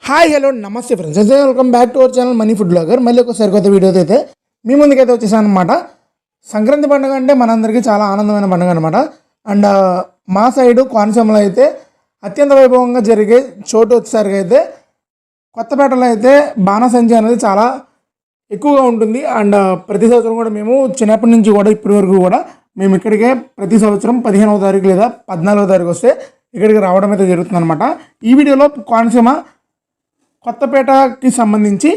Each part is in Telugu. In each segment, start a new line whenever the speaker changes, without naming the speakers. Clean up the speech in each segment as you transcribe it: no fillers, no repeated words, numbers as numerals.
హాయ్ హలో నమస్తే friends, welcome back to our channel money food blogger. మళ్ళీ ఒకసారి కొత్త వీడియోతో అయితే మీ ముందుకైతే వచ్చేసాను అనమాట. సంక్రాంతి పండుగ అంటే మనందరికీ చాలా ఆనందమైన పండుగ అనమాట. అండ్ మా సైడు కోనసీమలో అయితే అత్యంత వైభవంగా జరిగే చోటు వచ్చేసరికి అయితే కొత్తపేటలో అయితే బాణసంచా అనేది చాలా ఎక్కువగా ఉంటుంది. అండ్ ప్రతి సంవత్సరం కూడా మేము చిన్నప్పటి నుంచి కూడా ఇప్పటి వరకు కూడా మేము ఇక్కడికే ప్రతి సంవత్సరం 15వ తారీఖు లేదా 14వ తారీఖు వస్తే ఇక్కడికి రావడం అయితే జరుగుతుంది అనమాట. ఈ వీడియోలో కోనసీమ కొత్తపేటకి సంబంధించి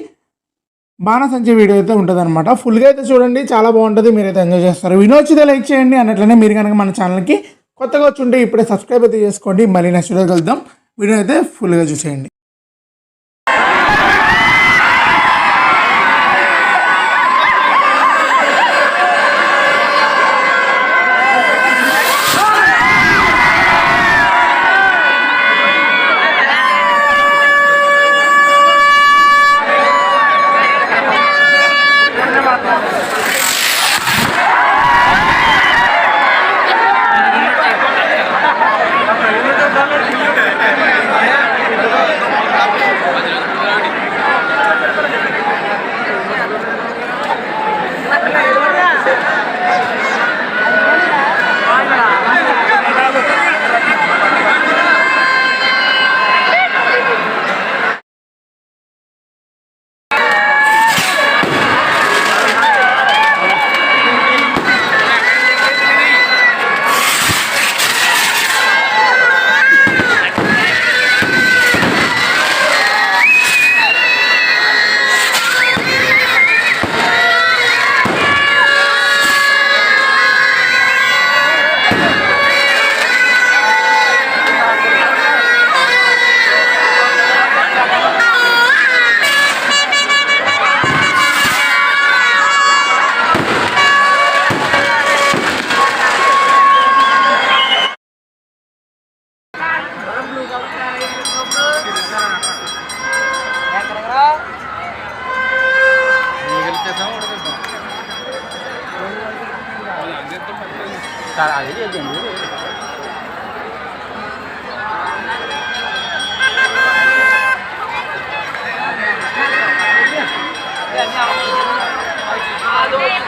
బాణసంచా వీడియో అయితే ఉంటుంది అనమాట. ఫుల్గా అయితే చూడండి, చాలా బాగుంటుంది, మీరైతే ఎంజాయ్ చేస్తారు. వీడియో వచ్చితే లైక్ చేయండి. అన్నట్లనే మీరు కనుక మన ఛానల్కి కొత్తగా వచ్చి ఉంటే ఇప్పుడే సబ్స్క్రైబ్ అయితే చేసుకోండి. మళ్ళీ నెక్స్ట్ వీడియోకి వెళ్దాం. వీడియో అయితే ఫుల్గా చూసేయండి.
అది చేయండి.